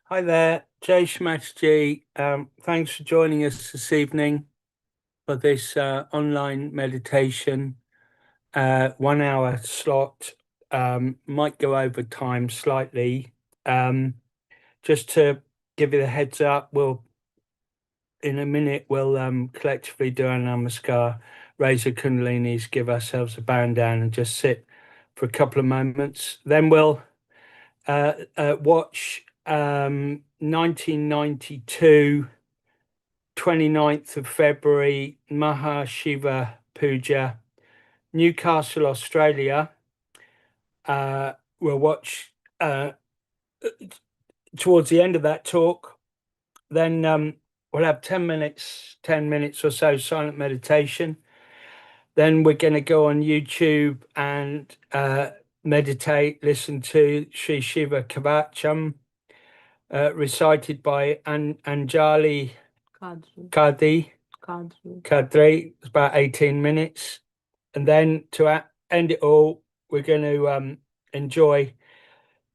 Hi there, Jay Shmatsji. Thanks for joining us this evening for this online meditation. 1 hour slot. Might go over time slightly. Um, just to give you the heads up, in a minute we'll collectively do our namaskar, raise the kundalinis, give ourselves a bow down, and just sit for a couple of moments. Then we'll watch 1992, 29th of February, Maha Shiva Puja, Newcastle, Australia. We'll watch towards the end of that talk. Then we'll have 10 minutes or so silent meditation. Then we're going to go on YouTube and meditate, listen to Sri Shiva Kavacham, recited by Anjali Kadri. Kadri. It's about 18 minutes. And then to end it all, we're going to enjoy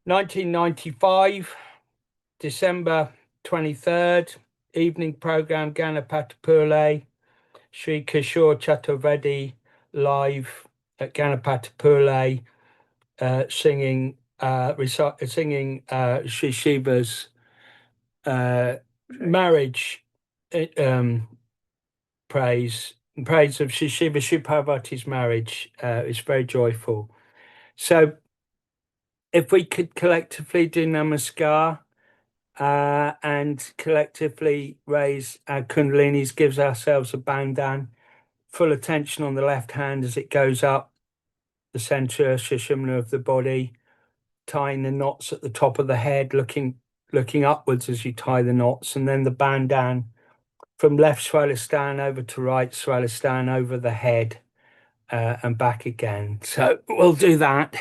1995, December 23rd, evening program, Ganapatapule, Sri Kishore Chaturvedi live at Ganapatapule, singing Sri Shiva's marriage praise of Sri Shiva Parvati's marriage. It's very joyful. So if we could collectively do namaskar and collectively raise our kundalinis, gives ourselves a bow down, full attention on the left hand as it goes up the center Sushumna of the body, tying the knots at the top of the head, looking upwards as you tie the knots, and then the band down from left Swalastan over to right Swalastan over the head and back again. So we'll do that.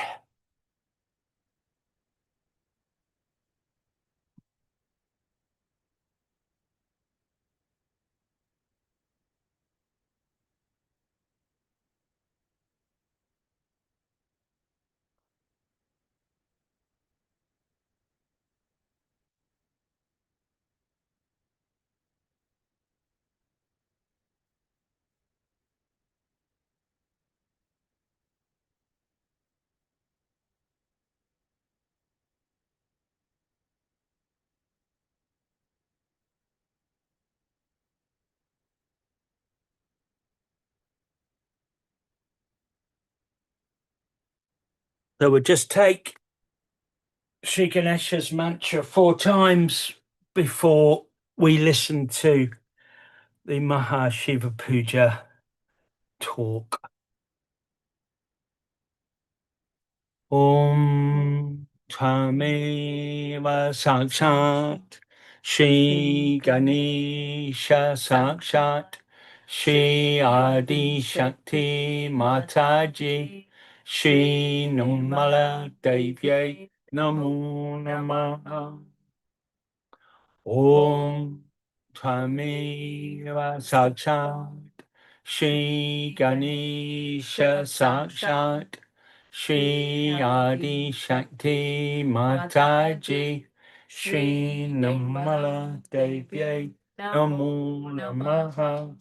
So we'll just take Sri Ganesha's mantra 4 times before we listen to the Maha Shiva Puja talk. Om Tameva Sakshat Shri Ganesha Sakshat Shri Adi Shakti Mataji Shri Nirmala Devye Namo Namaha. Om Tameva Sakshat Shri Ganesha Sakshat Shri Adi Shakti Mataji Shri Nirmala Devye Namo Namaha.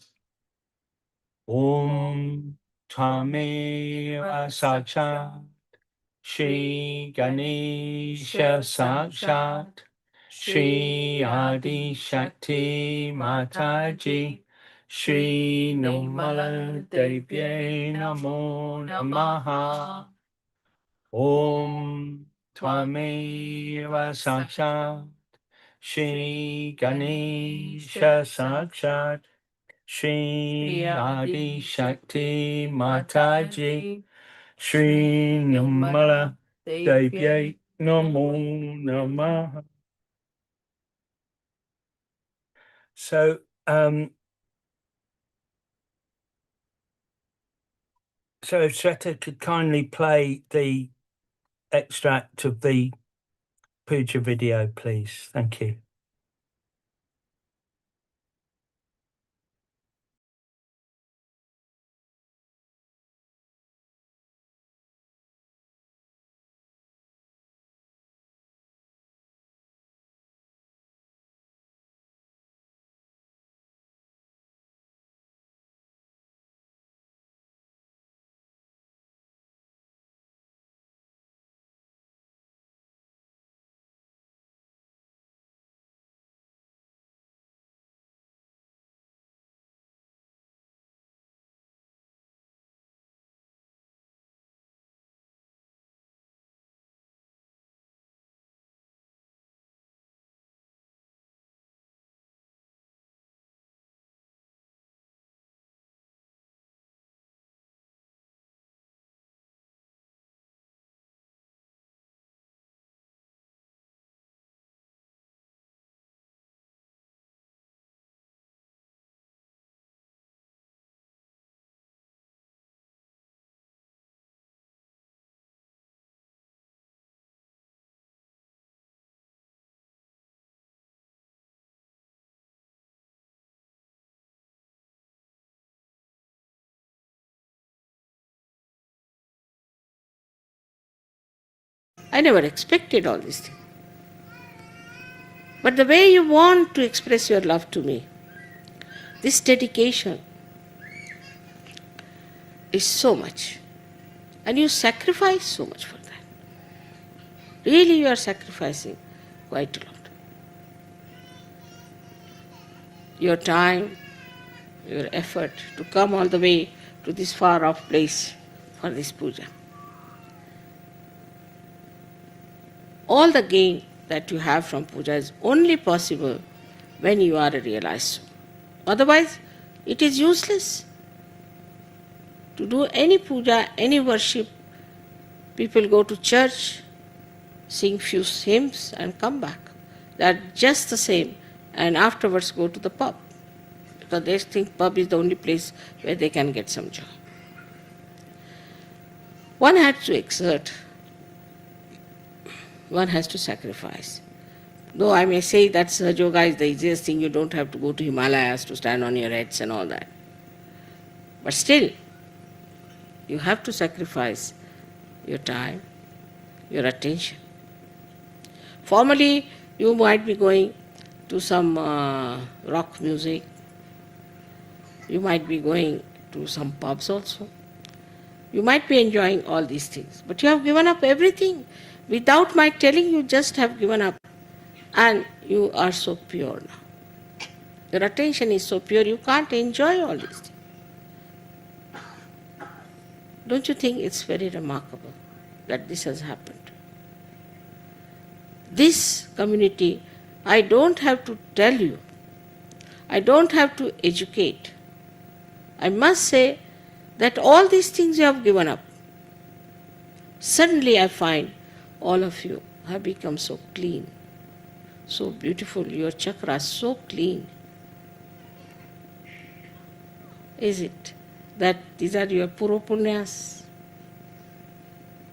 Om Tameva Sakshat Shri Ganesha Sakshat Shri Adi Shakti Mataji Shri Nirmala Devye Namo Namaha. Om Tvameva Sakshat Shri Ganesha Sakshat Shri Adi Shakti Mataji Shri Nirmala Devye Namo Namaha. So, so if Shweta could kindly play the extract of the Puja video, please. Thank you. I never expected all these things. But the way you want to express your love to me, this dedication is so much. And you sacrifice so much for that. Really, you are sacrificing quite a lot. Your time, your effort to come all the way to this far off place for this puja. All the gain that you have from puja is only possible when you are a realized soul. Otherwise, it is useless to do any puja, any worship. People go to church, sing few hymns and come back. They are just the same, and afterwards go to the pub, because they think pub is the only place where they can get some joy. One has to exert, one has to sacrifice. Though I may say that Sahaja Yoga is the easiest thing, you don't have to go to Himalayas to stand on your heads and all that. But still, you have to sacrifice your time, your attention. Formally, you might be going to some rock music, you might be going to some pubs also. You might be enjoying all these things, but you have given up everything. Without my telling, you just have given up. And you are so pure now. Your attention is so pure, you can't enjoy all these things. Don't you think it's very remarkable that this has happened? This community, I don't have to tell you, I don't have to educate. I must say that all these things you have given up. Suddenly I find all of you have become so clean, so beautiful, your chakras so clean. Is it that these are your purupunyas?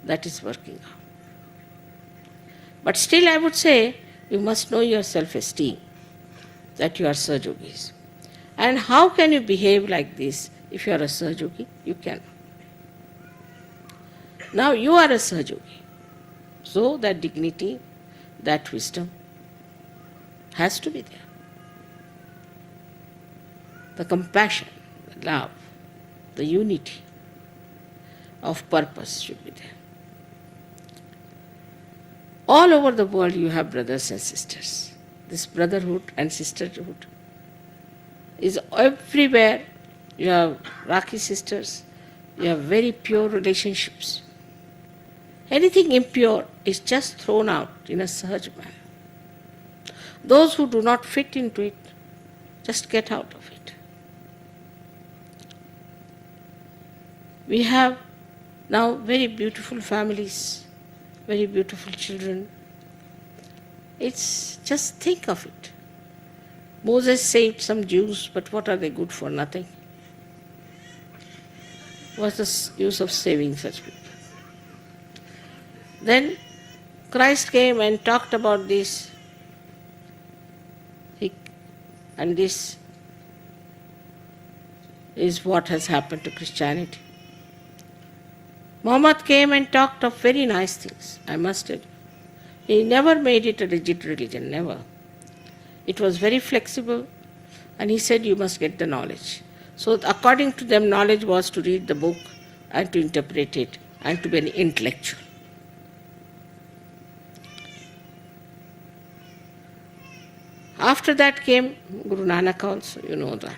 That is working out. But still I would say you must know your self-esteem, that you are Sahajogis. And how can you behave like this if you are a Sahajogi? You can. Now you are a Sahajogi. So that dignity, that wisdom has to be there. The compassion, the love, the unity of purpose should be there. All over the world you have brothers and sisters. This brotherhood and sisterhood is everywhere. You have Rakhi sisters, you have very pure relationships. Anything impure is just thrown out in a Sahaj manner. Those who do not fit into it, just get out of it. We have now very beautiful families, very beautiful children. It's just think of it. Moses saved some Jews, but what are they good for? Nothing. What's the use of saving such people? Then Christ came and talked about this. And this is what has happened to Christianity. Muhammad came and talked of very nice things, I must admit. He never made it a rigid religion, never. It was very flexible, and he said you must get the knowledge. So according to them, knowledge was to read the book and to interpret it and to be an intellectual. After that came Guru Nanak also, you know that.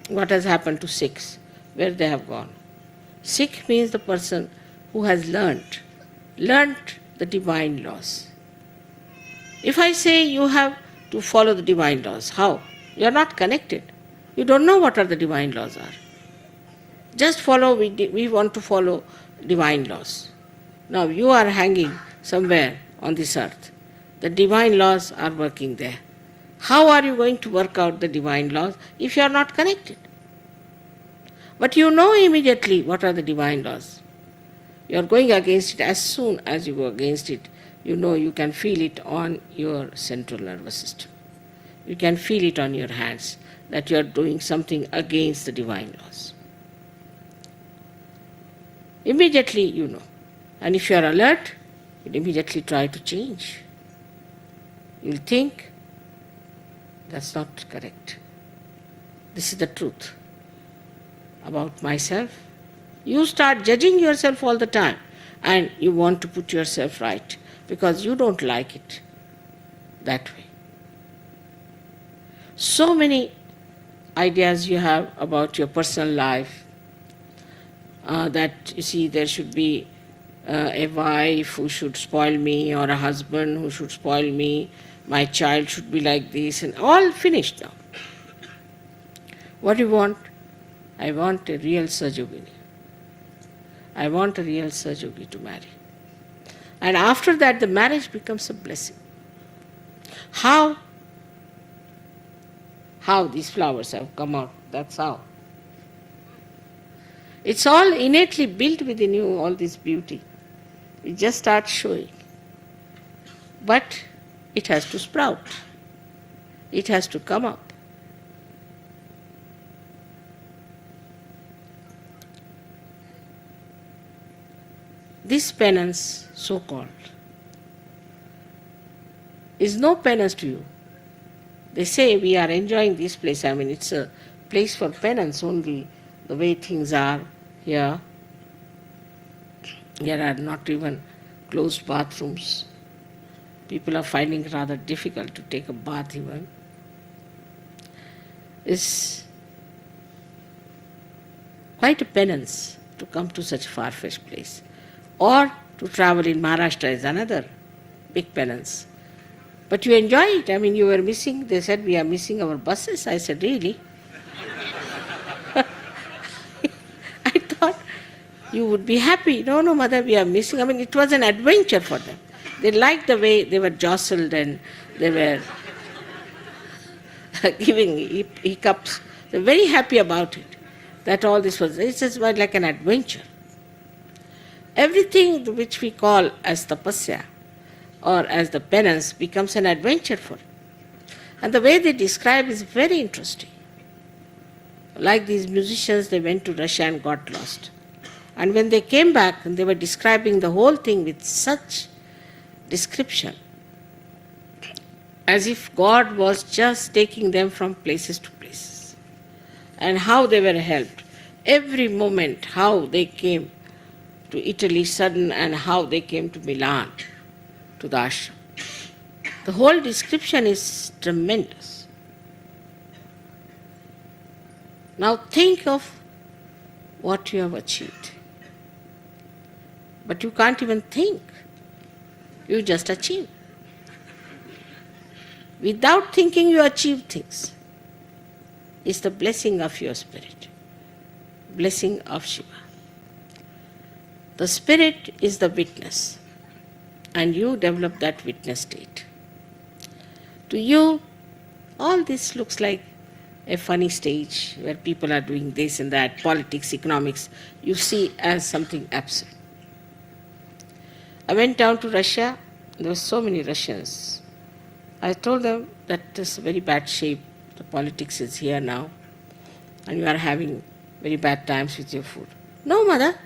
What has happened to Sikhs, where they have gone. Sikh means the person who has learnt the divine laws. If I say you have to follow the divine laws, how? You are not connected. You don't know what are the divine laws are. Just follow, we want to follow divine laws. Now you are hanging somewhere on this earth. The divine laws are working there. How are you going to work out the divine laws if you are not connected? But you know immediately what are the divine laws. You are going against it. As soon as you go against it, you know you can feel it on your central nervous system. You can feel it on your hands that you are doing something against the divine laws. Immediately you know. And if you are alert, you'll immediately try to change. You'll think, that's not correct. This is the truth about myself. You start judging yourself all the time and you want to put yourself right because you don't like it that way. So many ideas you have about your personal life, that you see there should be a wife who should spoil me or a husband who should spoil me, my child should be like this, and all finished now. What do you want? I want a real Sajogini. I want a real Sajogi to marry. And after that the marriage becomes a blessing. How these flowers have come out, that's how. It's all innately built within you, all this beauty. It just starts showing. But it has to sprout. It has to come up. This penance, so-called, is no penance to you. They say we are enjoying this place. I mean, it's a place for penance only, the way things are here. There are not even closed bathrooms. People are finding it rather difficult to take a bath even. It's quite a penance to come to such a far-fetched place. Or to travel in Maharashtra is another big penance. But you enjoy it. I mean, you were missing, they said we are missing our buses. I said, really? I thought you would be happy. No, mother, we are missing. I mean, it was an adventure for them. They liked the way they were jostled and they were giving hiccups. They were very happy about it. That all this was, it's just like an adventure. Everything which we call as tapasya or as the penance becomes an adventure for it. And the way they describe is very interesting. Like these musicians, they went to Russia and got lost. And when they came back, they were describing the whole thing with such description, as if God was just taking them from places to places. And how they were helped. Every moment, how they came to Italy sudden and how they came to Milan, to the ashram. The whole description is tremendous. Now think of what you have achieved. But you can't even think. You just achieve. Without thinking you achieve things. It's the blessing of your spirit. Blessing of Shiva. The spirit is the witness, and you develop that witness state. To you, all this looks like a funny stage where people are doing this and that, politics, economics, you see as something absurd. I went down to Russia, there were so many Russians. I told them that it's very bad shape, the politics is here now, and you are having very bad times with your food. No, mother.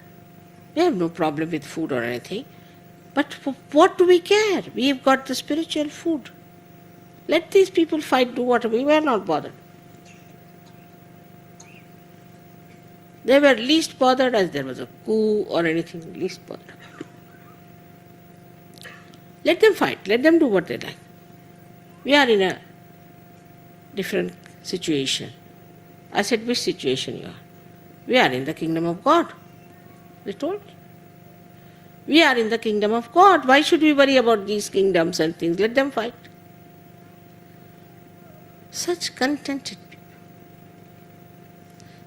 We have no problem with food or anything. But what do we care? We have got the spiritual food. Let these people fight, do whatever. We are not bothered. They were least bothered as there was a coup or anything, least bothered. Let them fight. Let them do what they like. We are in a different situation. I said, which situation you are? We are in the kingdom of God. They told me. We are in the kingdom of God. Why should we worry about these kingdoms and things? Let them fight. Such contented people.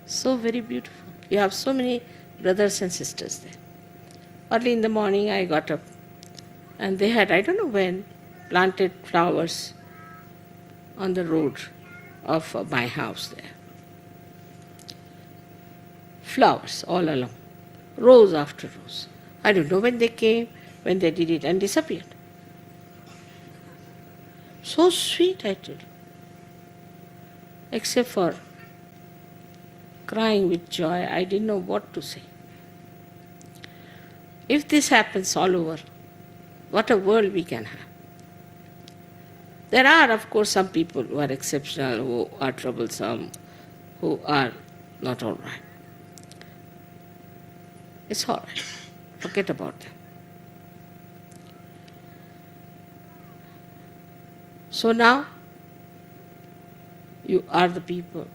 So very beautiful. You have so many brothers and sisters there. Early in the morning I got up and they had, I don't know when, planted flowers on the road of my house there. Flowers all along. Rows after rows. I don't know when they came, when they did it and disappeared. So sweet, I told you. Except for crying with joy, I didn't know what to say. If this happens all over, What a world we can have. There are, of course, some people who are exceptional, who are troublesome, who are not all right. It's all right. Forget about them. So now, you are the people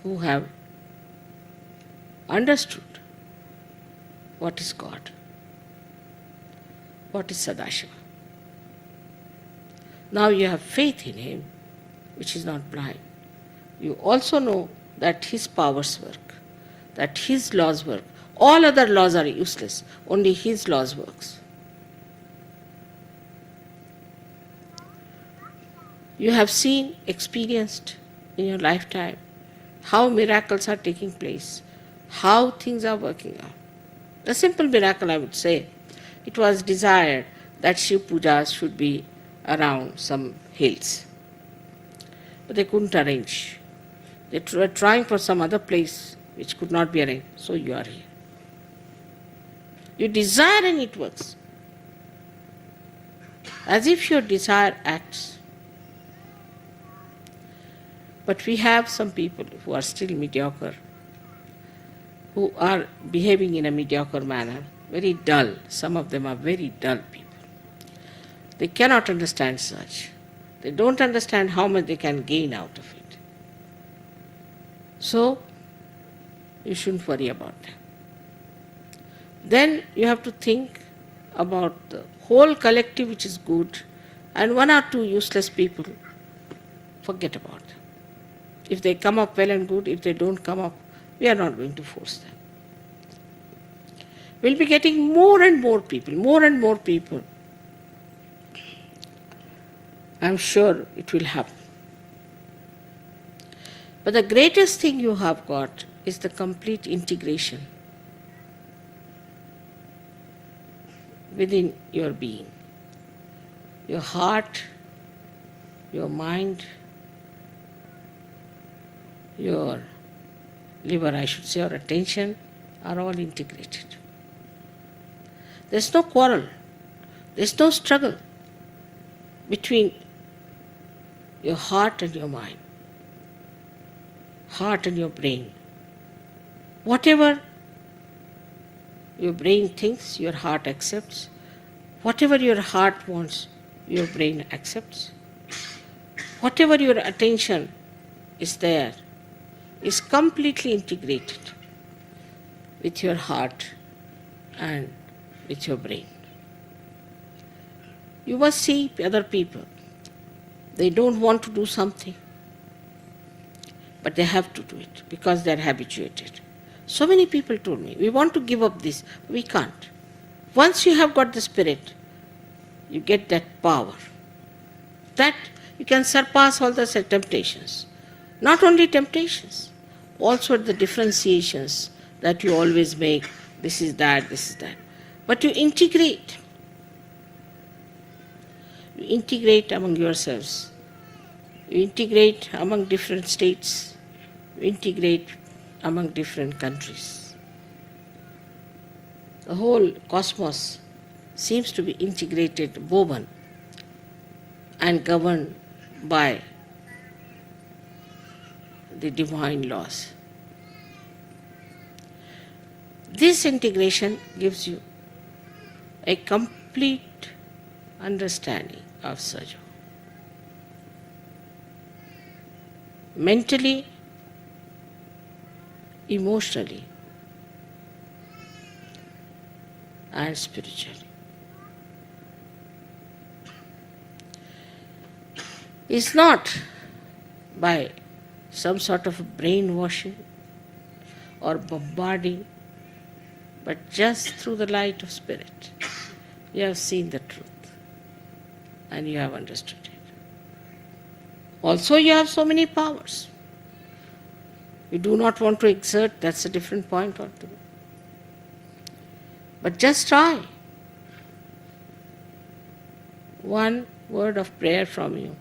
who have understood what is God, what is Sadashiva. Now you have faith in Him, which is not blind. You also know that His powers work, that His laws work. All other laws are useless, only His laws works. You have seen, experienced in your lifetime how miracles are taking place, how things are working out. A simple miracle, I would say, it was desired that Shiv Pujas should be around some hills. But they couldn't arrange. They were trying for some other place which could not be arranged. So you are here. You desire and it works. As if your desire acts. But we have some people who are still mediocre, who are behaving in a mediocre manner, very dull. Some of them are very dull people. They cannot understand such. They don't understand how much they can gain out of it. So, you shouldn't worry about them. Then you have to think about the whole collective which is good, and one or two useless people, forget about them. If they come up well and good, if they don't come up, we are not going to force them. We'll be getting more and more people. I'm sure it will happen. But the greatest thing you have got is the complete integration within your being. Your heart, your mind, your liver, I should say, or attention, are all integrated. There's no quarrel, there's no struggle between your heart and your mind, heart and your brain. Whatever your brain thinks, your heart accepts. Whatever your heart wants, your brain accepts. Whatever your attention is there, is completely integrated with your heart and with your brain. You must see other people. They don't want to do something, but they have to do it because they are habituated. So many people told me, we want to give up this. We can't. Once you have got the spirit, you get that power. That you can surpass all the temptations. Not only temptations, also the differentiations that you always make. This is that, this is that. But you integrate. You integrate among yourselves. You integrate among different states. You integrate among different countries. The whole cosmos seems to be integrated, woven, and governed by the divine laws. This integration gives you a complete understanding of Sajo. Mentally, emotionally, and spiritually. It's not by some sort of brainwashing or bombarding, but just through the light of spirit. You have seen the truth and you have understood it. Also, you have so many powers. You do not want to exert, that's a different point altogether. But just try. One word of prayer from you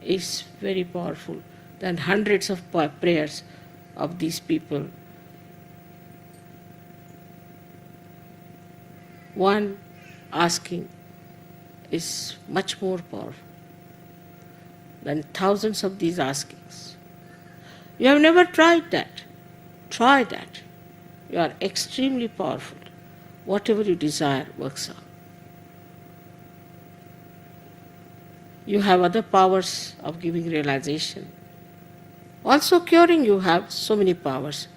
is very powerful than hundreds of prayers of these people. One asking is much more powerful than thousands of these askings. You have never tried that. Try that. You are extremely powerful. Whatever you desire works out. You have other powers of giving realization. Also curing, you have so many powers.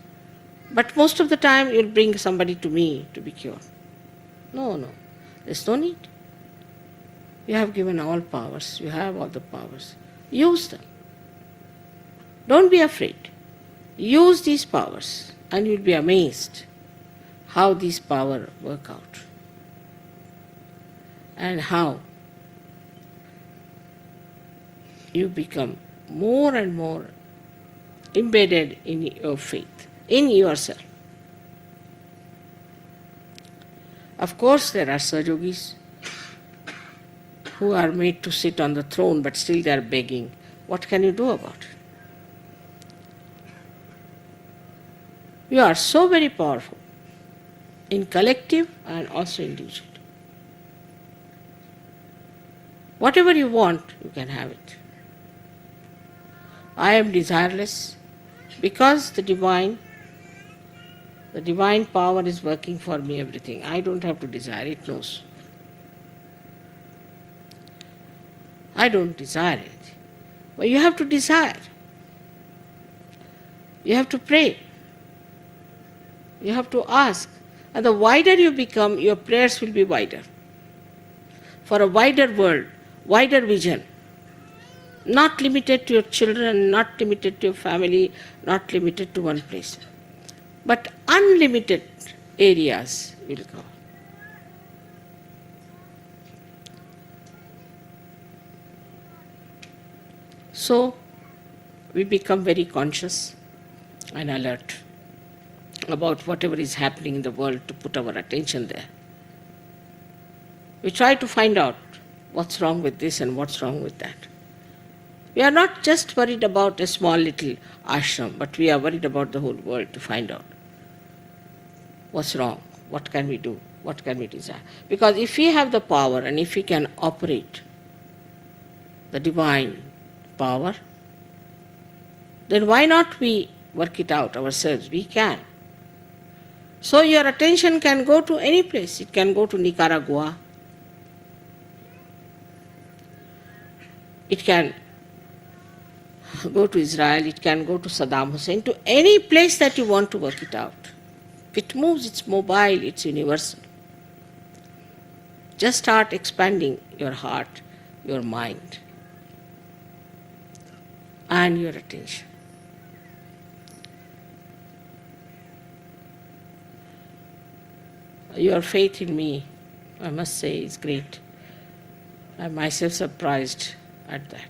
But most of the time you'll bring somebody to me to be cured. No. There's no need. You have given all powers. You have all the powers. Use them. Don't be afraid. Use these powers and you'll be amazed how these powers work out and how you become more and more embedded in your faith, in yourself. Of course, there are Sahajogis who are made to sit on the throne, but still they are begging. What can you do about it? You are so very powerful in collective and also individual. Whatever you want, you can have it. I am desireless because the divine power is working for me everything. I don't have to desire, it knows. I don't desire it. But you have to desire. You have to pray. You have to ask. And the wider you become, your prayers will be wider. For a wider world, wider vision. Not limited to your children, not limited to your family, not limited to one place. But unlimited areas will go. So, we become very conscious and alert about whatever is happening in the world to put our attention there. We try to find out what's wrong with this and what's wrong with that. We are not just worried about a small little ashram, but we are worried about the whole world to find out what's wrong, what can we do, what can we desire. Because if we have the power and if we can operate the divine power, then why not we work it out ourselves? We can. So your attention can go to any place. It can go to Nicaragua. It can go to Israel. It can go to Saddam Hussein, to any place that you want to work it out. It moves, it's mobile, it's universal. Just start expanding your heart, your mind, and your attention. Your faith in me, I must say, is great. I'm myself surprised at that.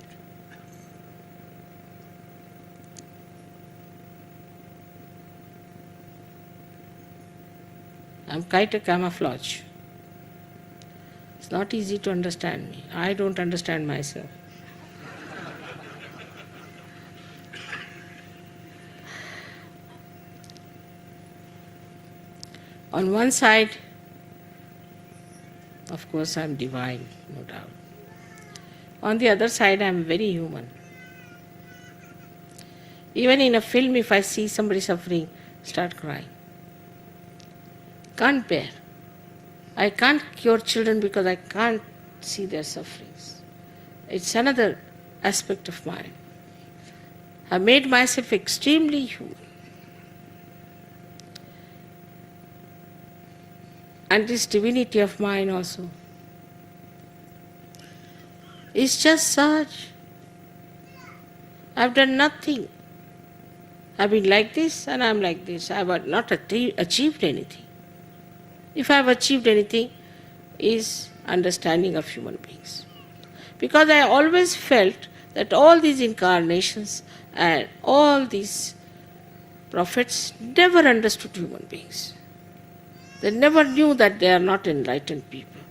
I'm quite a camouflage. It's not easy to understand me. I don't understand myself. On one side, of course, I'm divine, no doubt. On the other side, I'm very human. Even in a film, if I see somebody suffering, start crying. Can't bear. I can't cure children because I can't see their sufferings. It's another aspect of mine. I made myself extremely human. And this divinity of mine also is just such. I've done nothing. I've been like this and I'm like this. I have not achieved anything. If I have achieved anything, is understanding of human beings. Because I always felt that all these incarnations and all these prophets never understood human beings. They never knew that they are not enlightened people.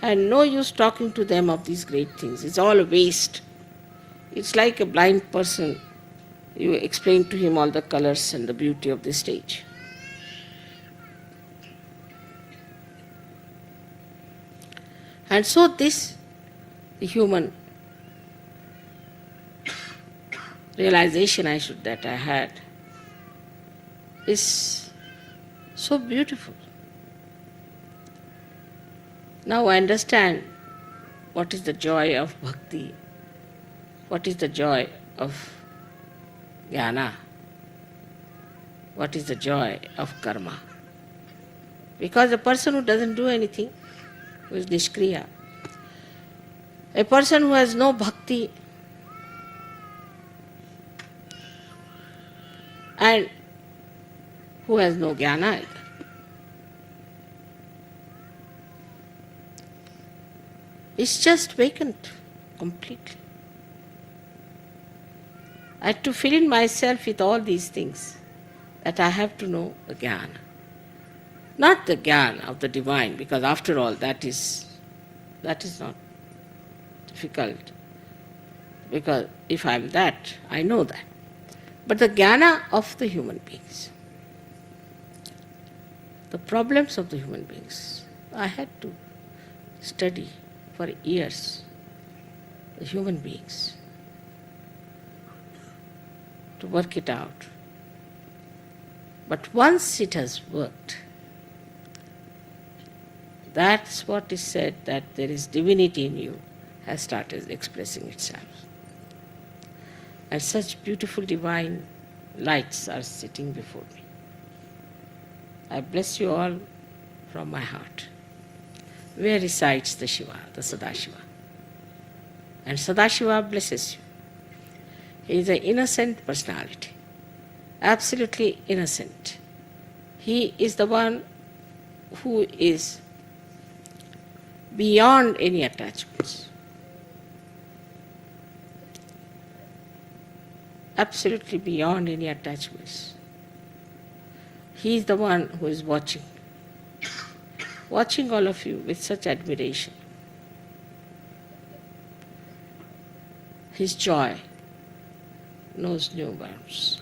And no use talking to them of these great things. It's all a waste. It's like a blind person. You explain to him all the colors and the beauty of the stage. And so this, the human realization that I had is so beautiful. Now I understand what is the joy of bhakti, what is the joy of jnana, what is the joy of karma. Because a person who doesn't do anything, who is nishkriya, a person who has no bhakti and who has no jnana either, is just vacant completely. I had to fill in myself with all these things, that I have to know the jnana. Not the jnana of the divine, because after all that is not difficult. Because if I am that, I know that. But the jnana of the human beings, the problems of the human beings, I had to study for years the human beings to work it out. But once it has worked, that's what is said, that there is divinity in you has started expressing itself. And such beautiful divine lights are sitting before me. I bless you all from my heart. Where resides the Shiva, the Sadashiva? And Sadashiva blesses you. He is an innocent personality, absolutely innocent. He is the one who is beyond any attachments. Absolutely beyond any attachments. He is the one who is watching all of you with such admiration. His joy knows no bounds.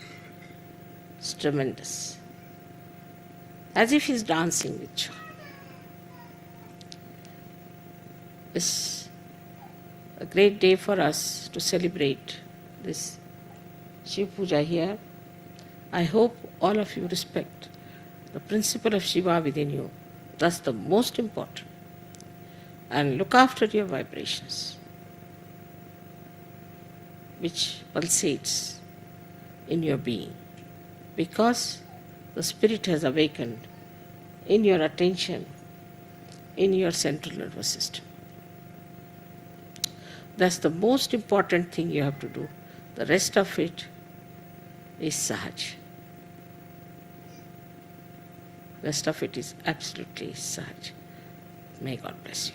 It's tremendous. As if he's dancing with joy. It's a great day for us to celebrate this Shiv Puja here. I hope all of you respect the principle of Shiva within you. That's the most important. And look after your vibrations, which pulsates in your being, because the spirit has awakened in your attention, in your central nervous system. That's the most important thing you have to do. The rest of it is sahaj. Rest of it is absolutely sahaj. May God bless you.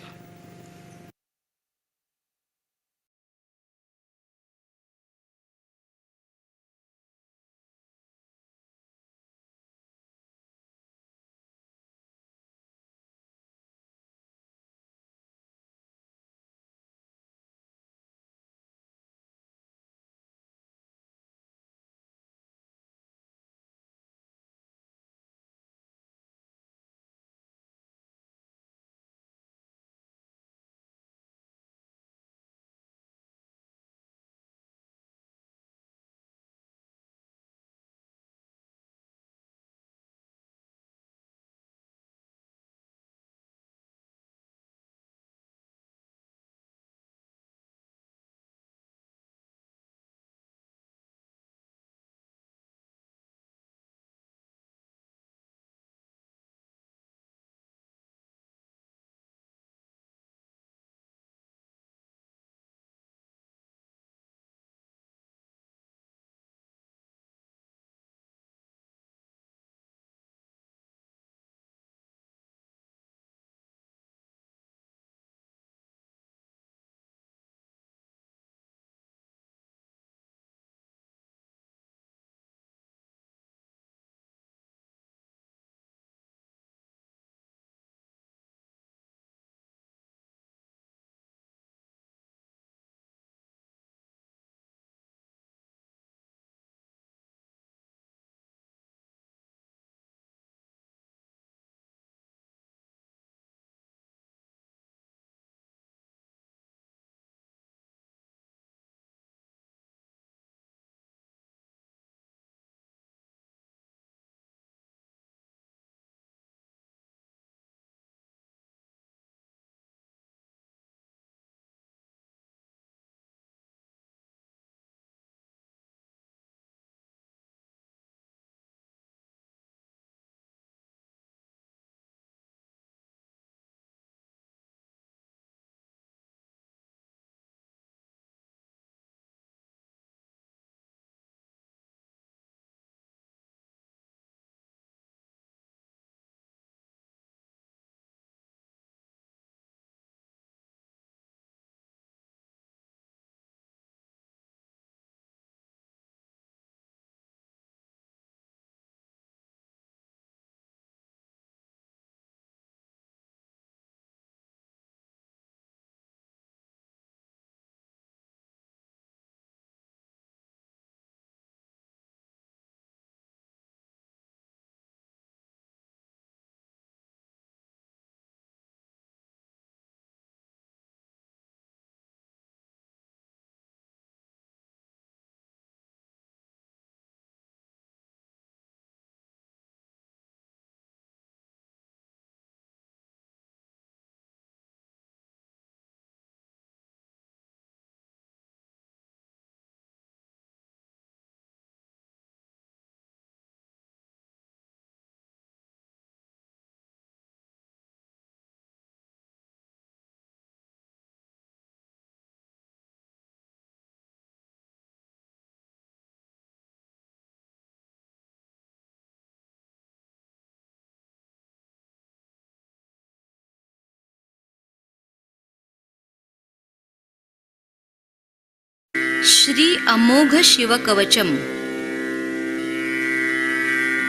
Shri अमोघ शिवकवचम्।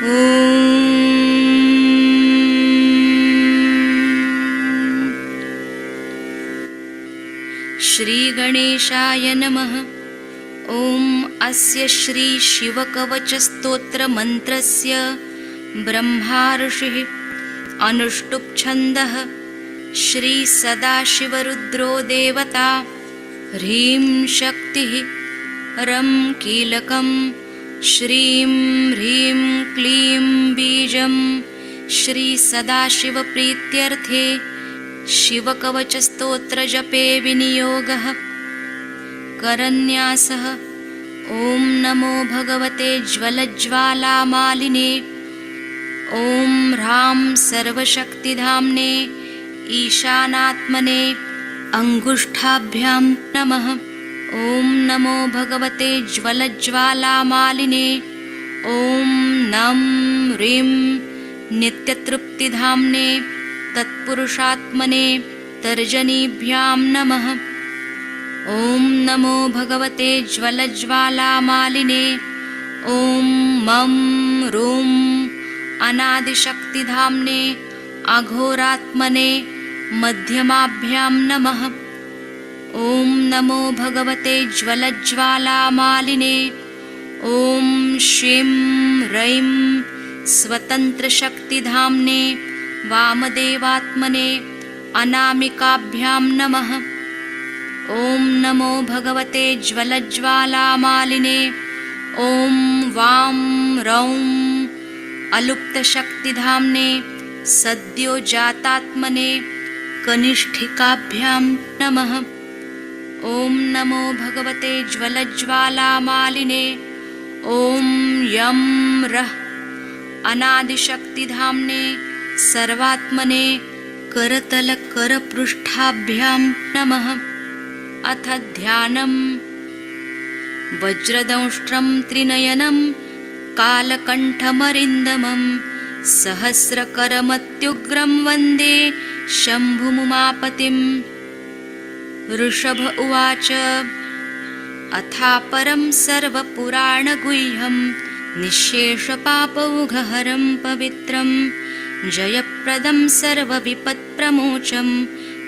ॐ श्री गणेशाय नमः। ॐ अस्य श्री शिवकवचस्तोत्रमन्त्रस्य ब्रह्मा ऋषिः अनुष्टुप् छन्दः श्री सदाशिवरुद्रो देवता। ह्रीं शक्तिः रं कीलकं श्रीं ह्रीं क्लीं बीजं। श्री सदाशिवप्रीत्यर्थे शिवकवचस्तोत्रजपे विनियोगः। करन्यासः ॐ नमो भगवते ज्वलज्ज्वालामालिने। ॐ ह्रां सर्वशक्तिधाम्ने ईशानात्मने अङ्गुष्ठाभ्यां नमः। ॐ नमो भगवते ज्वलज्ज्वालामालिने। ॐ नं ह्रीं नित्यतृप्तिधाम्ने तत्पुरुषात्मने तर्जनीभ्यां नमः। ॐ नमो भगवते ज्वलज्ज्वालामालिने। ॐ मं रूं अनादिशक्तिधाम्ने अघोरात्मने मध्यमाभ्यां नमः। ॐ नमो भगवते ज्वलज्ज्वालामालिने। ॐ श्रीं रैं स्वतन्त्रशक्तिधाम्ने वामदेवात्मने अनामिकाभ्यां नमः। ॐ नमो भगवते ज्वलज्ज्वालामालिने। ॐ वां रौं अलुप्तशक्तिधाम्ने सद्योजातात्मने कनिष्ठिकाभ्यां नमः। ॐ नमो भगवते ज्वलज्ज्वालामालिने। ॐ यं रः अनादिशक्तिधाम्ने सर्वात्मने करतलकरपृष्ठाभ्यां नमः। अथ ध्यानम्। वज्रदंष्ट्रं त्रिनयनं कालकण्ठमरिन्दमं सहस्रकरमत्युग्रं वन्दे शम्भुमुमापतिम्। ऋषभ उवाच अथापरं सर्वपुराणगुह्यं निःशेषपापौघहरं पवित्रं जयप्रदं सर्वविपत्प्रमोचं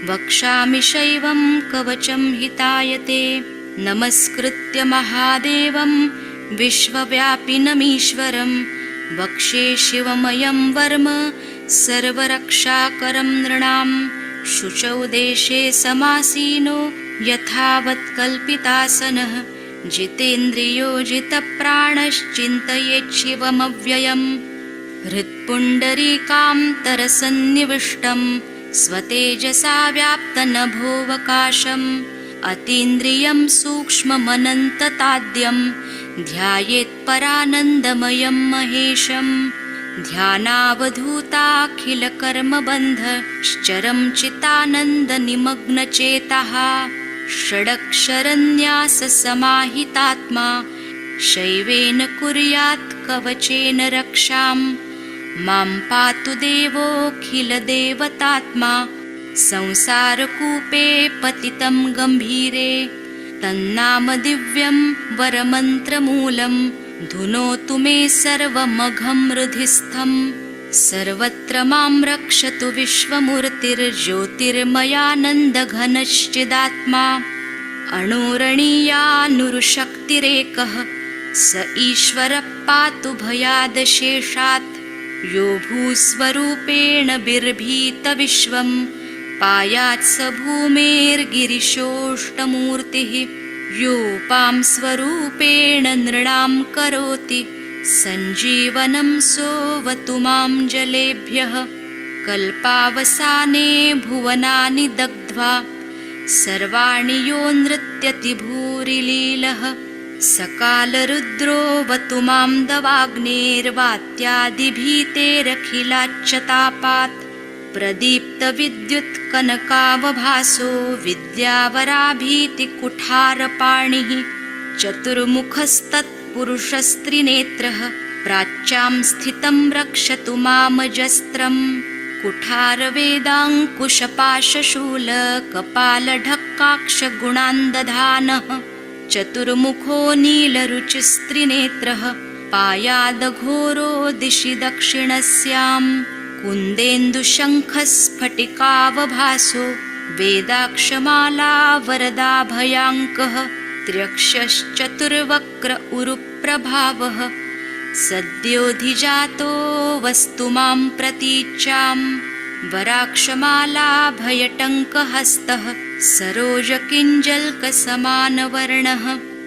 वक्ष्यामि शैवं कवचं हितायते। नमस्कृत्य महादेवं विश्वव्यापिनमीश्वरं वक्षे शिवमयं वर्म सर्वरक्षाकरं नृणां। शुचौ देशे समासीनो यथावत् कल्पितासनः जितेन्द्रियो जितप्राणश्चिन्तयेच्छिवमव्ययम्। हृत्पुण्डरीकां तरसन्निविष्टं स्वतेजसा व्याप्तनभोऽवकाशम् अतीन्द्रियं सूक्ष्ममनन्तताद्यं ध्यायेत्परानन्दमयं महेशम्। ध्यानावधूताखिलकर्मबन्धश्चरं चितानन्दनिमग्नचेतः षडक्षरन्याससमाहितात्मा शैवेन कुर्यात् कवचेन रक्षां। मां पातु देवोऽखिलदेवतात्मा संसारकूपे पतितं गम्भीरे। तन्नाम दिव्यं वरमन्त्रमूलं धुनोतु मे सर्वमघं हृदिस्थम्। सर्वत्र मां रक्षतु विश्वमूर्तिर्ज्योतिर्मयानन्दघनश्चिदात्मा। अणोरणीयानुरुशक्तिरेकः स ईश्वरः पातु भयादशेषात्। यो भूस्वरूपेण बिर्भीतविश्वं पायात् स भूमेर्गिरिशोष्टमूर्तिः। योपां स्वरूपेण नृणां करोति सञ्जीवनं सोऽवतु मां जलेभ्यः। कल्पावसाने भुवनानि दग्ध्वा सर्वाणि यो नृत्यति भूरिलीलः। सकालरुद्रोऽवतु मां दवाग्नेर्वात्यादिभीतेरखिलाच्चतापात्। प्रदीप्तविद्युत्कनकावभासो विद्यावराभीतिकुठारपाणिः। चतुर्मुखस्तत्पुरुषस्त्रिनेत्रः प्राच्यां स्थितं रक्षतु मामजस्त्रम्। कुठारवेदाङ्कुशपाशशूलकपालढक्काक्षगुणान्दधानः चतुर्मुखो नीलरुचिस्त्रिनेत्रः पायादघोरो दिशि दक्षिणस्यां कुन्देन्दुशङ्खस्फटिकावभासो वेदाक्षमाला वरदाभयाङ्कः त्र्यक्षश्चतुर्वक्र उरुप्रभावः सद्योऽधिजातो वस्तु मां प्रतीच्यां वराक्षमालाभयटङ्कहस्तः सरोजकिञ्जल्कसमानवर्णः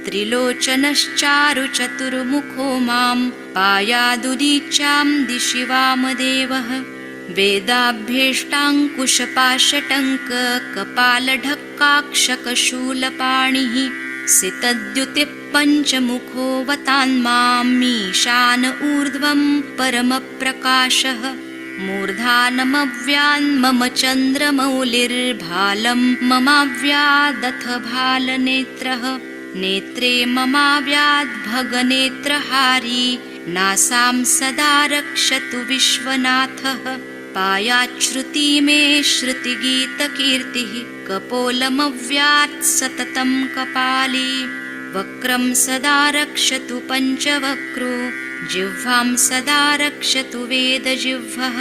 त्रिलोचनश्चारुचतुर्मुखो मां पायादुदीच्यां दिशि वामदेवः वेदाभ्येष्टाङ्कुशपाशटङ्क कपालढक्काक्षकशूलपाणिः सितद्युतिः पञ्चमुखो वतान्मामीशान ऊर्ध्वं परमप्रकाशः मूर्धानमव्यान्मम चन्द्रमौलिर्भालं ममाव्यादथ भालनेत्रः नेत्रे ममाव्याद्भगनेत्रहारी नासां सदा रक्षतु विश्वनाथः पायाच्छ्रुति मे श्रुतिगीतकीर्तिः कपोलमव्यात् सततं कपाली वक्रं सदा रक्षतु पञ्चवक्रो जिह्वां सदा रक्षतु वेदजिह्वः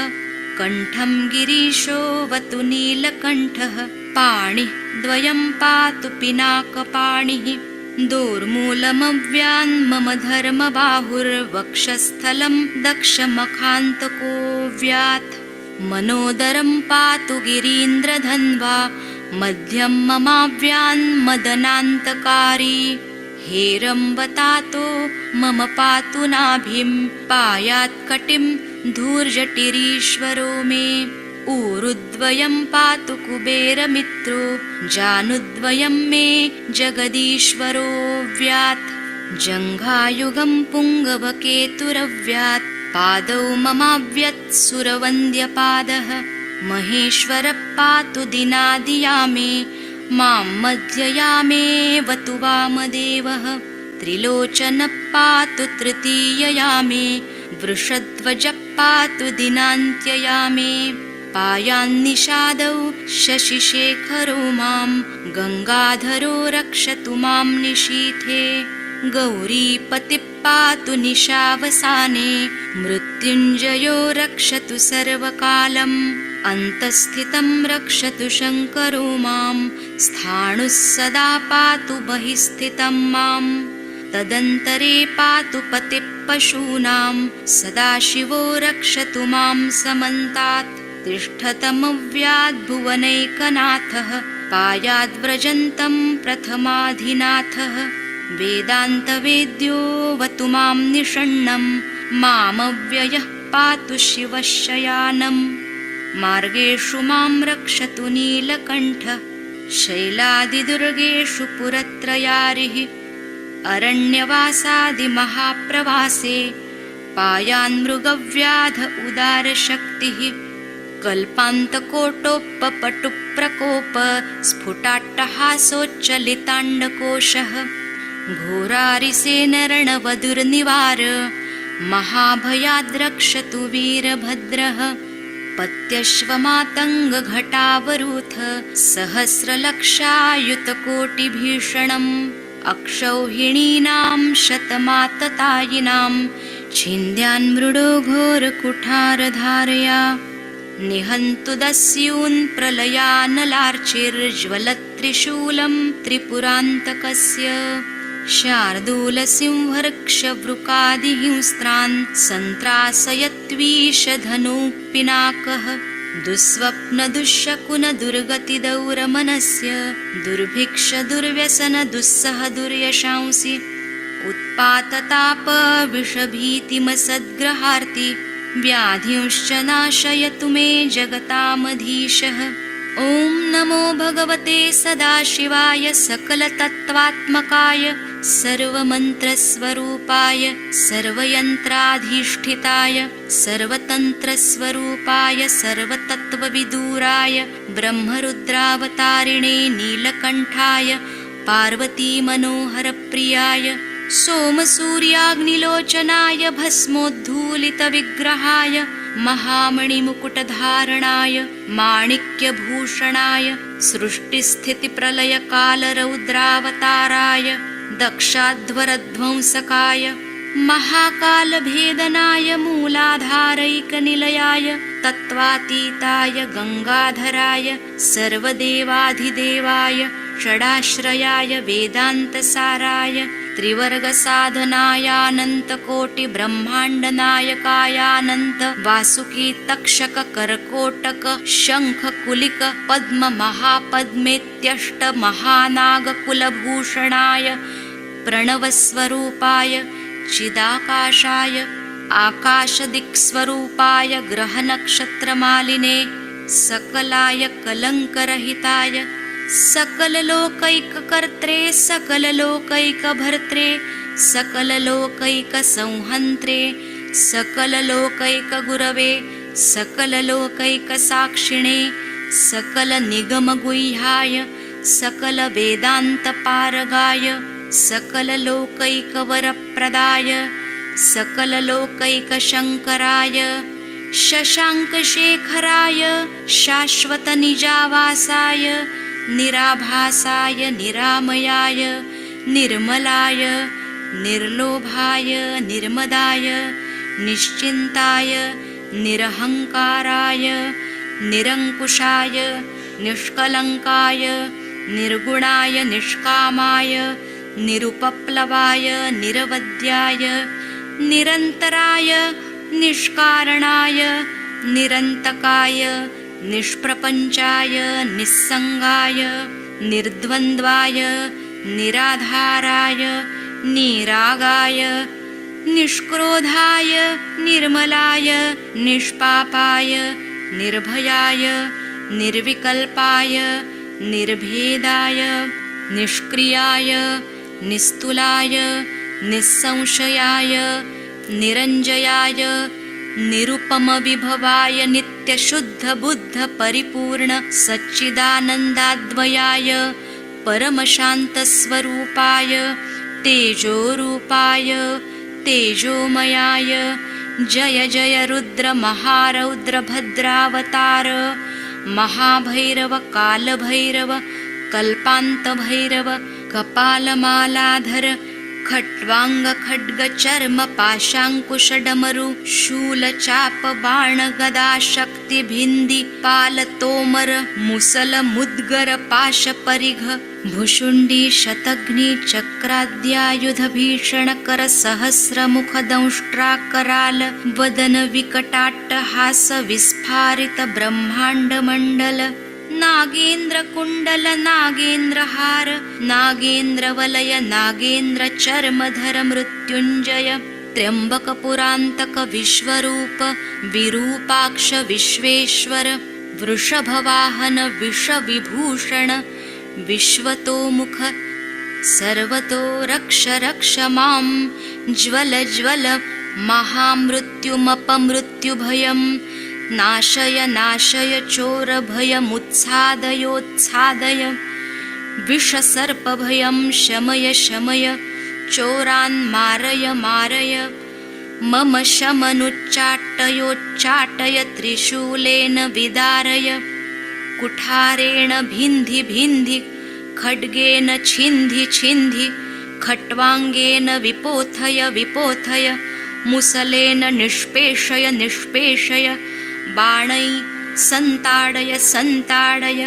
कण्ठं गिरीशोऽवतु नीलकण्ठः पाणिः द्वयं पातु पिनाकपाणिः दोर्मूलमव्यान्मम धर्मबाहुर्वक्षस्थलं दक्षमखान्तको व्यात् मनोदरं पातु गिरीन्द्रधन्वा मध्यं ममाव्यान्मदनान्तकारी हेरम्बतातो मम पातु नाभिं पायात्कटिं धूर्जटिरीश्वरो मे ऊरुद्वयं पातु कुबेरमित्रो जानुद्वयं मे जगदीश्वरो व्यात् जङ्घायुगं पुङ्गवकेतुरव्यात् पादौ ममाव्यत् सुरवन्द्यपादः महेश्वरः पातु दिनादियामे मां मध्ययामेवतु वामदेवः त्रिलोचनः पातु तृतीययामे वृषध्वजः पातु दिनान्त्ययामे पायान्निषादौ शशिशेखरो मां गङ्गाधरो रक्षतु मां निशीथे गौरीपतिः पातु निशावसाने मृत्युञ्जयो रक्षतु सर्वकालम् अन्तःस्थितं रक्षतु शङ्करो मां स्थाणुः सदा पातु बहिः स्थितं मां तदन्तरे पातु पतिः पशूनां सदाशिवो रक्षतु मां समन्तात् तिष्ठतमव्याद्भुवनैकनाथः पायाद्व्रजन्तं प्रथमाधिनाथः वेदान्तवेद्योऽवतु मां निषण्णं मामव्ययः पातु शिवशयानम् मार्गेषु मां रक्षतु नीलकण्ठः शैलादिदुर्गेषु पुरत्रयारिः अरण्यवासादिमहाप्रवासे पायान्मृगव्याध उदारशक्तिः कल्पान्तकोटोपपटुप्रकोप स्फुटाट्टहासोच्चलिताण्डकोशः घोरारिसेनरणवधुर्निवार महाभयाद्रक्षतु वीरभद्रः पत्यश्वमातङ्गघटावरूथ सहस्रलक्षायुतकोटिभीषणम् अक्षौहिणीनां शतमाततायिनां छिन्द्यान्मृडो घोरकुठारधारया निहन्तु दस्यून् प्रलयानलार्चिर्ज्वलत्त्रिशूलं त्रिपुरान्तकस्य शार्दूलसिंहर्क्षवृकादिहिंस्त्रान् सन्त्रासयत्वीशधनुः दुःस्वप्नदुःशकुनदुर्गतिदौरमनस्य दुर्भिक्षदुर्व्यसनदुस्सह दुर्यशांसि उत्पाततापविषभीतिमसद्ग्रहार्ति व्याधिंश्च नाशयतु मे जगतामधीशः ॐ नमो भगवते सदाशिवाय सकलतत्त्वात्मकाय सर्वमन्त्रस्वरूपाय सर्वयन्त्राधिष्ठिताय सर्वतन्त्रस्वरूपाय सर्वतत्त्वविदूराय ब्रह्मरुद्रावतारिणे नीलकण्ठाय पार्वतीमनोहरप्रियाय सोमसूर्याग्निलोचनाय भस्मोद्धूलितविग्रहाय महामणिमुकुटधारणाय माणिक्यभूषणाय सृष्टिस्थितिप्रलयकालरौद्रावताराय दक्षाध्वरध्वंसकाय महाकालभेदनाय मूलाधारैकनिलयाय तत्त्वातीताय गंगाधराय सर्वदेवाधिदेवाय षडाश्रयाय वेदान्तसाराय त्रिवर्गसाधनायानन्तकोटिब्रह्माण्डनायकायानन्त वासुकी तक्षक कर्कोटक शङ्ख कुलिक पद्म महापद्मेत्यष्ट महानागकुलभूषणाय प्रणवस्वरूपाय चिदाकाशाय आकाशदिक्स्वरूपाय ग्रहनक्षत्रमालिने सकलाय कलङ्करहिताय सकललोकैककर्त्रे सकललोकैकभर्त्रे सकललोकैकसंहन्त्रे सकललोकैकगुरवे सकललोकैकसाक्षिणे सकलनिगमगुह्याय सकलवेदान्तपारगाय सकललोकैकवरप्रदाय सकललोकैकशङ्कराय शशाङ्कशेखराय शाश्वतनिजावासाय निराभासाय निरामयाय निर्मलाय निर्लोभाय निर्मदाय निश्चिन्ताय निरहङ्काराय निरङ्कुशाय निष्कलङ्काय निर्गुणाय निष्कामाय निरुपप्लवाय निरवध्याय निरन्तराय निष्कारणाय निरन्तकाय निष्प्रपञ्चाय निस्सङ्गाय निर्द्वन्द्वाय निराधाराय निरागाय निष्क्रोधाय निर्मलाय निष्पापाय निर्भयाय निर्विकल्पाय निर्भेदाय निष्क्रियाय निस्तुलाय निस्संशयाय निरञ्जयाय निरुपमविभवाय नित्यशुद्धबुद्धपरिपूर्ण सच्चिदानन्दाद्वयाय परमशान्तस्वरूपाय तेजोरूपाय तेजोमयाय जय जय रुद्र महारौद्र भद्रावतार महाभैरव कालभैरव कल्पान्तभैरव कपालमालाधर खट्वांग खड्ग चर्म पाशांकुशडमरु शूल चाप बाण गदा शक्ति भिंदी पाल तोमर मुसल मुद्गर पाश परिघ भुशुंडी शतग्नि चक्राद्यायुध भीषण कर सहस्र मुख दंष्ट्राकराल वदन विकटाट्टहास विस्फारित ब्रह्मांड मंडल नागेन्द्र कुंडल नागेन्द्र हार नागेन्द्र वलय नागेन्द्र चर्मधर मृत्युंजय त्र्यंबक पुरांतक विश्वरूप विरूपाक्ष विश्वेश्वर वृषभवाहन विष विभूषण विश्वतोमुख सर्वतो रक्ष रक्ष मां ज्वल ज्वल महामृत्युमपमृत्युभयम् नाशय नाशय चोरभयमुत्सादयोत्सादय विषसर्पभयं शमय शमय चोरान् मारय मारय मम शमनुच्चाटयोच्चाटय त्रिशूलेन विदारय कुठारेण भिन्धि भिन्धि खड्गेन छिन्धि छिन्धि खट्वाङ्गेन विपोथय विपोथय मुसलेन निष्पेषय निष्पेषय बाणै संताडय संताडय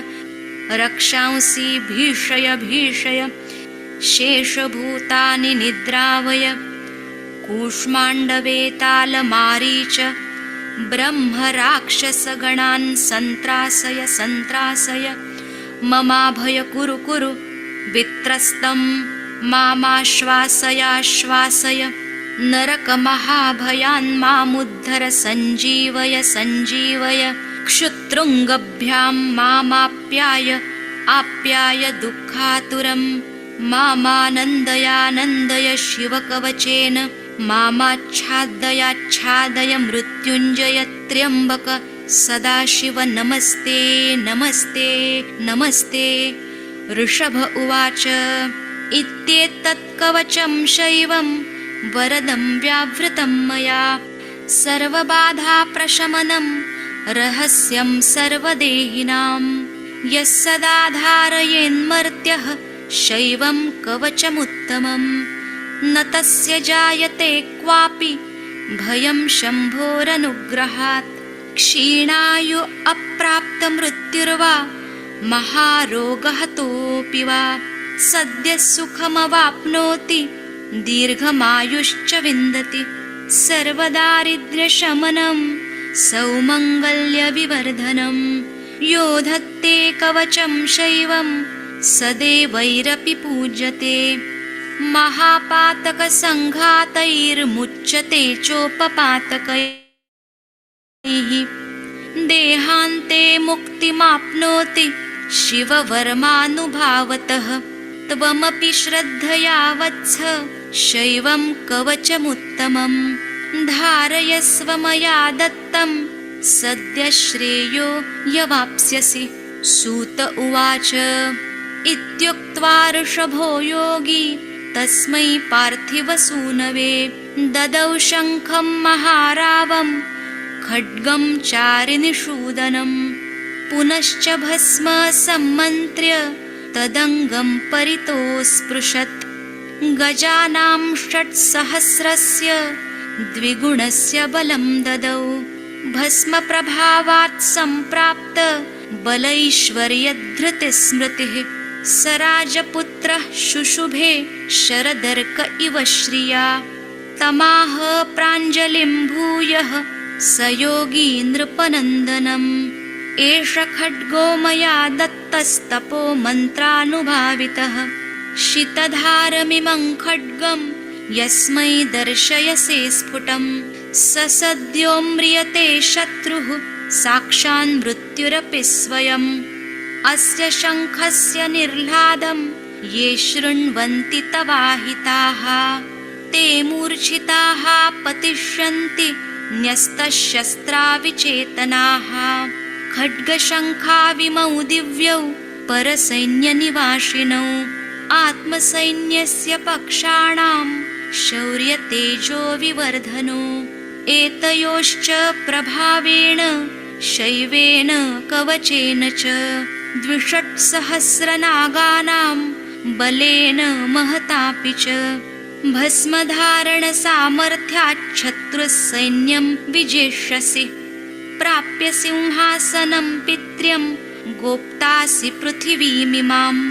रक्षांसि भीषय भीषय शेषभूतानि निद्रावय कूष्माण्डवेतालमारीच ब्रह्मराक्षसगणान् सन्त्रासय सन्त्रासय ममाभय कुरु कुरु वित्रस्तं मामाश्वासयाश्वासय नरकमहाभयान् मामुद्धर सञ्जीवय सञ्जीवय क्षुतृङ्गभ्यां मामाप्याय आप्याय दुःखातुरं मामानन्दयानन्दय शिवकवचेन मामाच्छादयाच्छादय मृत्युञ्जय त्र्यम्बक सदाशिव नमस्ते नमस्ते नमस्ते। ऋषभ उवाच इत्येतत् कवचं शैवं वरदं व्यावृतं मया सर्वबाधाप्रशमनं रहस्यं सर्वदेहिनां यः सदा धारयेन्मर्त्यः शैवं कवचमुत्तमम् न तस्य जायते क्वापि भयं शम्भोरनुग्रहात् क्षीणायु अप्राप्तमृत्युर्वा महारोगहतोऽपि वा सद्यः सुखमवाप्नोति दीर्घमायुश्च विन्दति सर्वदारिद्र्यशमनं सौमङ्गल्यविवर्धनं यो धत्ते कवचं शैवं सदैवैरपि पूज्यते महापातकसङ्घातैर्मुच्यते चोपपातकैः देहान्ते मुक्तिमाप्नोति शिववर्मानुभावतः त्वमपि श्रद्धया वत्स शैवं कवचमुत्तमं धारयस्व मया दत्तं सद्यः श्रेयो यवाप्स्यसि। सूत उवाच इत्युक्त्वा ऋषभो योगी तस्मै पार्थिवसूनवे ददौ शङ्खं महारावं खड्गं चारिनिषूदनं पुनश्च भस्म सम्मन्त्र्य तदङ्गं परितोऽस्पृशत् गजानां 600 द्विगुणस्य बलं ददौ भस्मप्रभावात् सम्प्राप्त बलैश्वर्यधृतिस्मृतिः स राजपुत्रः शुशुभे शरदर्क इव श्रिया तमाह प्राञ्जलिं भूयः स योगी नृपनन्दनम् एष खड्गो मया दत्तस्तपो मन्त्रानुभावितः शितधारमिमं खड्गं यस्मै दर्शयसे स्फुटं स सद्यो म्रियते शत्रुः साक्षान् मृत्युरपि स्वयम् अस्य शङ्खस्य निर्ह्लादं ये शृण्वन्ति तवाहिताः ते मूर्छिताः पतिष्यन्ति न्यस्तशस्त्राविचेतनाः खड्गशङ्खाविमौ दिव्यौ परसैन्यनिवासिनौ आत्मसैन्यस्य पक्षाणां शौर्यतेजो विवर्धनो एतयोश्च प्रभावेण शैवेन कवचेन च 2,600 नागानां बलेन महतापि च भस्मधारणसामर्थ्याच्छत्रुसैन्यं विजेष्यसि प्राप्य सिंहासनं पित्र्यं गोप्तासि पृथिवीमिमाम्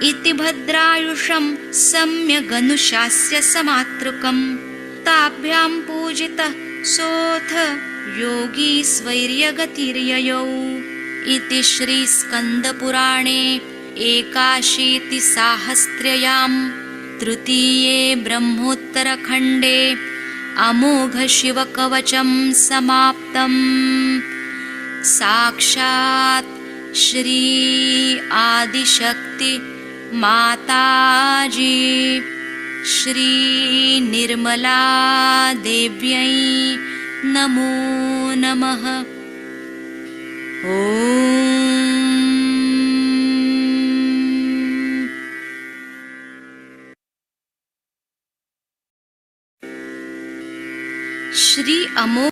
इति भद्रायुषं सम्यगनुशास्य समातृकं ताभ्यां पूजितः सोऽथ योगी स्वैर्यगतिर्ययौ इति श्रीस्कन्दपुराणे 81 तृतीये ब्रह्मोत्तरखण्डे अमोघशिवकवचं समाप्तम्। साक्षात् श्री आदिशक्ति माताजी श्री निर्मला देव्यै नमो नमः। श्री अमोघ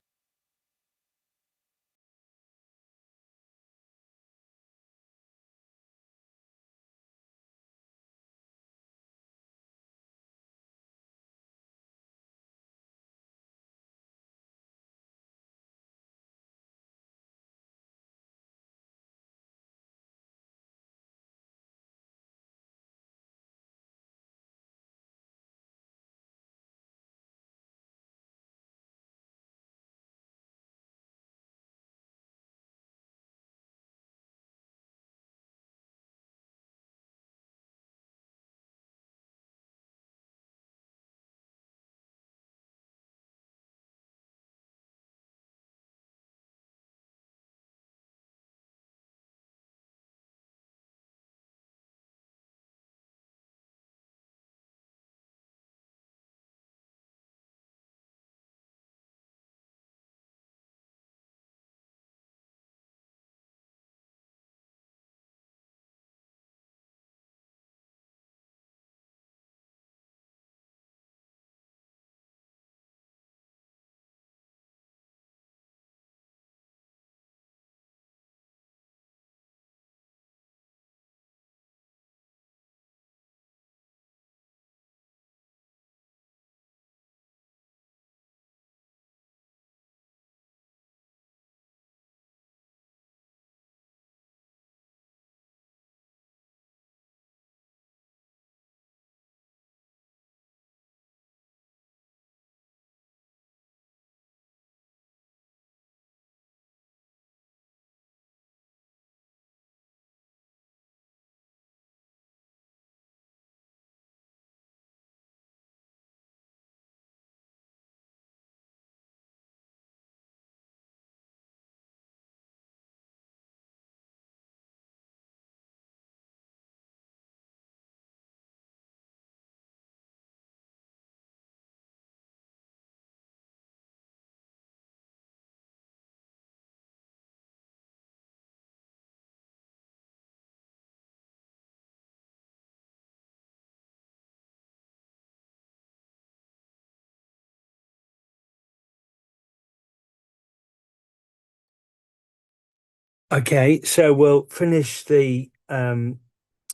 Okay, so we'll finish the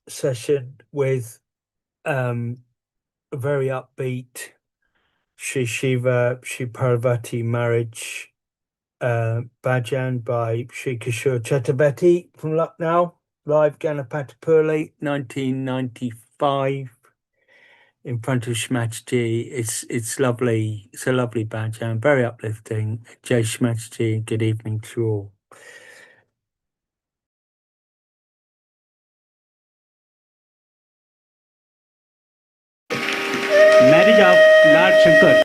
session with a very upbeat Sri Shiva Sri Parvati marriage bhajan by Sri Kishore Chaturvedi from Lucknow, live Ganapatapurli, 1995, in front of Shmaji. It's lovely. It's a lovely bhajan, very uplifting. Jai Shmaji, good evening to you all. Marriage of Lord Shankar.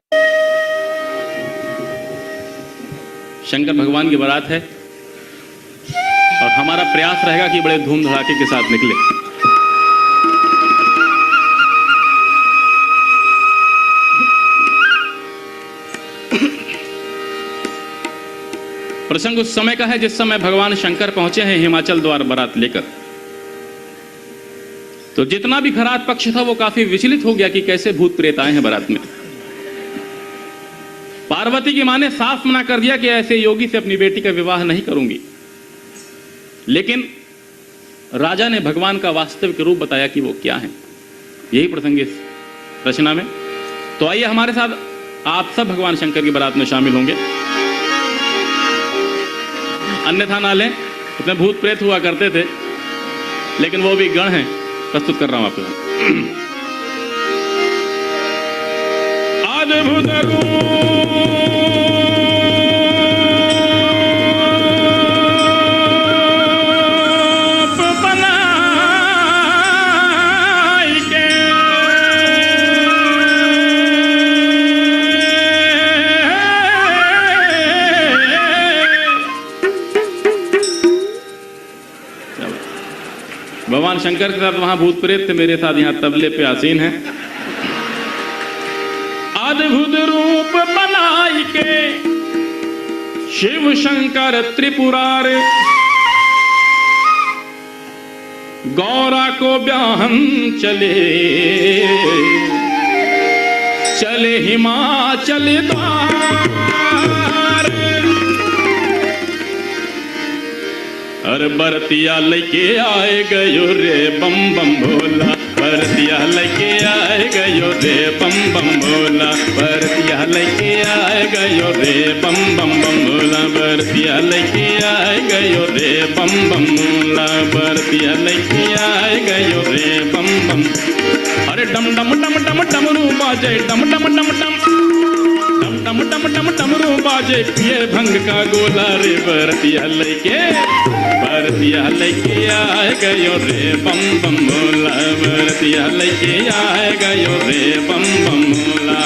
Shankar भगवान की बारात है और हमारा प्रयास रहेगा कि बड़े धूम धड़ाके के साथ निकले। प्रसंग उस समय का है जिस समय भगवान शंकर पहुंचे हैं हिमाचल द्वार बारात लेकर। तो जितना भी खरात पक्ष था वो काफी विचलित हो गया कि कैसे भूत प्रेत आए हैं बारात में। पार्वती की मां ने साफ मना कर दिया कि ऐसे योगी से अपनी बेटी का विवाह नहीं करूंगी, लेकिन राजा ने भगवान का वास्तविक रूप बताया कि वो क्या है। यही प्रसंग इस रचना में। तो आइए हमारे साथ आप सब भगवान शंकर की बारात में शामिल होंगे। अन्यथा ना लें, इतने भूत प्रेत हुआ करते थे, लेकिन वो भी गण हैं। प्रस्तुत कर रहा हूं आपको। अद्भुत रूप बनाई के भगवान शंकर के साथ वहां भूत प्रेत थे, मेरे साथ यहां तबले पे आसीन हैं। अद्भुत रूप बनाई के शिव शंकर त्रिपुरारे, गौरा को ब्याहन चले चले हिमाचल द्वार। अरे बरतिया लेके आए गयो रे बम बम भोला, बरतिया लेके आए गयो रे बम बम भोला, बरतिया लेके आए गयो रे बम बम बम भोला, बरतिया लेके आए गयो रे बम बम भोला, बरतिया लेके आए गयो रे बम बम। अरे डम डम डम डम डमरू बाजे, डम डम डम डम डम डम डम डमरू बाजे, पिए भंग का गोला रे बरतिया लेके, बरतिया लेके आए गयो रे बम बम भोला, बरतिया लेके आए गयो रे बम बम भोला।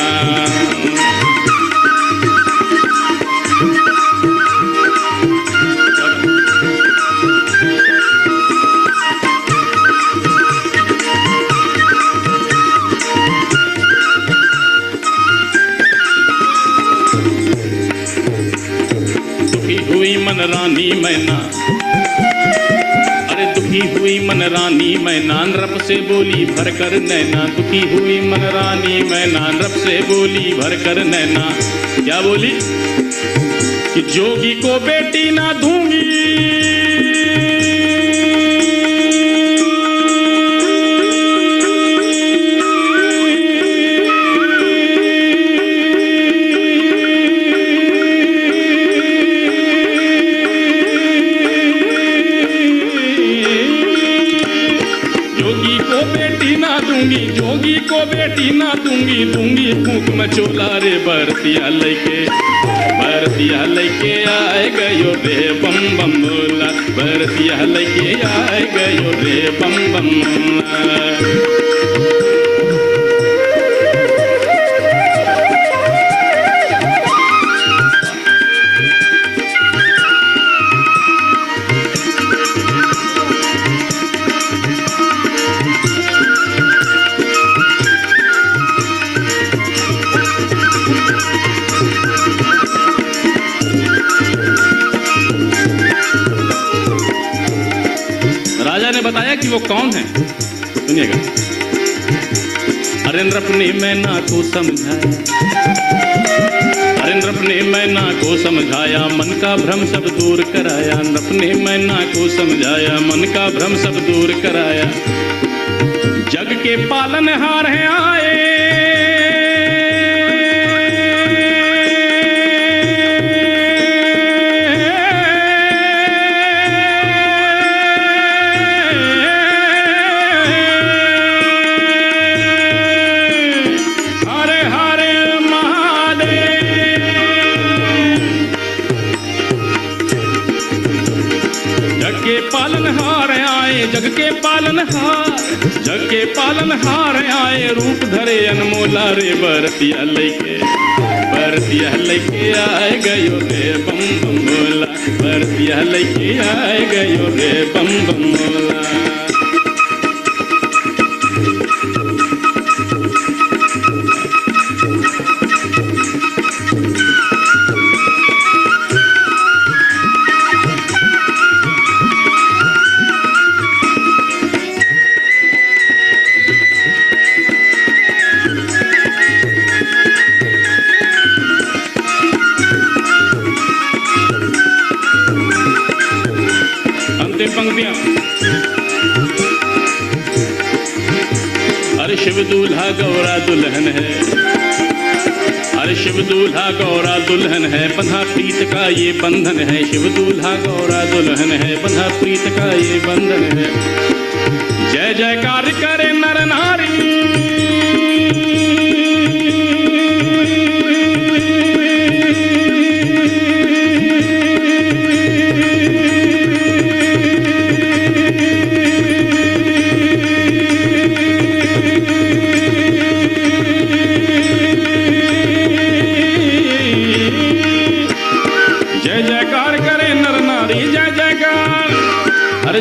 दुखी हुई मन रानी मैना, अरे दुखी हुई मन रानी मैना, नृप से बोली भर कर नैना, दुखी हुई मन रानी मैना, नृप से बोली भर कर नैना। क्या बोली कि जोगी को बेटी ना दूंगी, जोगी को बेटी ना दूंगी, दूंगी फूंक मचोला रे बरतिया लेके, बरतिया लेके आए गयो रे बम बम भोला, बरतिया लेके आए गयो रे बम बम भोला। बताया कि वो कौन है, सुनिएगा। अरे नृप ने मैना को समझाया, अरे नृप ने मैना को समझाया, मन का भ्रम सब दूर कराया। नृप ने मैना को समझाया, मन का भ्रम सब दूर कराया। जग के पालनहार हैं आए, जग के पालनहार, जग के पालनहार आए। रूप धरे अनमोला रे बरतिया लेके, बरतिया लेके आए गयो रे बम बम बोला। बरतिया लेके आए गयो रे बम बम बोला। पंक्तियां। अरे शिव दूल्हा गौरा दुल्हन है, अरे शिव दूल्हा गौरा दुल्हन है, बंधा प्रीत का ये बंधन है। शिव दूल्हा गौरा दुल्हन है, बंधा प्रीत का ये बंधन है। जय जयकार करे नर नारी,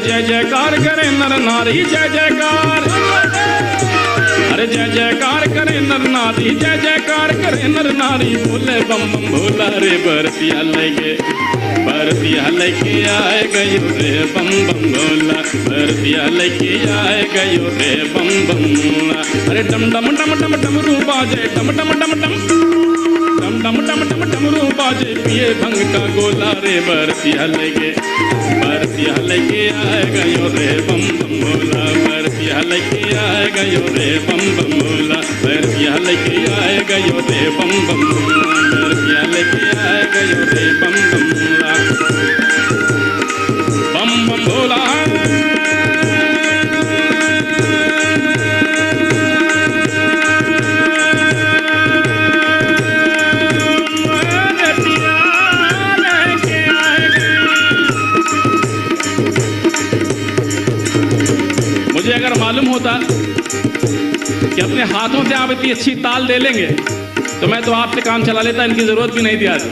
जय जयकार करे नर नारी, जय जयकार। अरे जय जयकार करे नर नारी, जय जयकार करे नर नारी। बोले बम बम भोला रे बरतिया लेके, बरतिया लेके आए गयो रे बम बम भोला। बरतिया लेके आए गयो रे बम बम भोला। अरे डम डम डम डम डमरू बाजे, डम डम डम डम डम डम डम डम डमरू बाजे। पिए भंग का गोला रे बरतिया लेके, बरतिया लेके आए गयो रे बम बम भोला। बरतिया लेके आए गयो रे बम बम भोला। बरतिया लेके आए गयो रे बम बम भोला। बरतिया लेके आए गयो रे बम बम भोला। बम बम भोला। मुझे अगर मालूम होता कि अपने हाथों से आप इतनी अच्छी ताल दे लेंगे तो मैं तो आपसे काम चला लेता, इनकी जरूरत भी नहीं थी आज।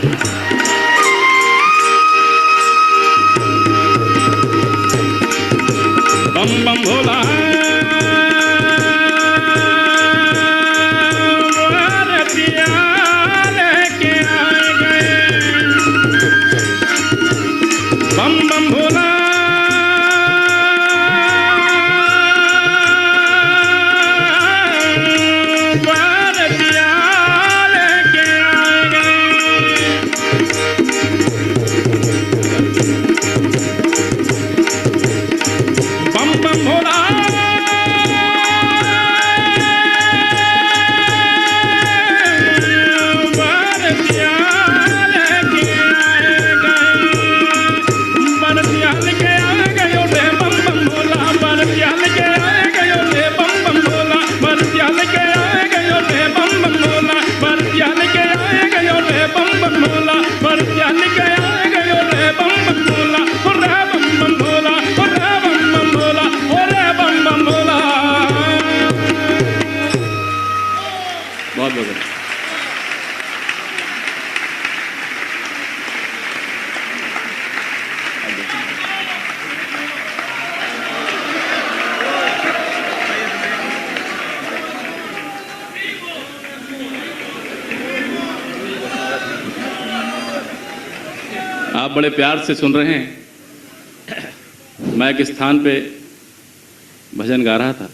बम बम भोला लेके आए गए, बम बम भोला। बहुत बहुत आप बड़े प्यार से सुन रहे हैं। मैं एक स्थान पे भजन गा रहा था,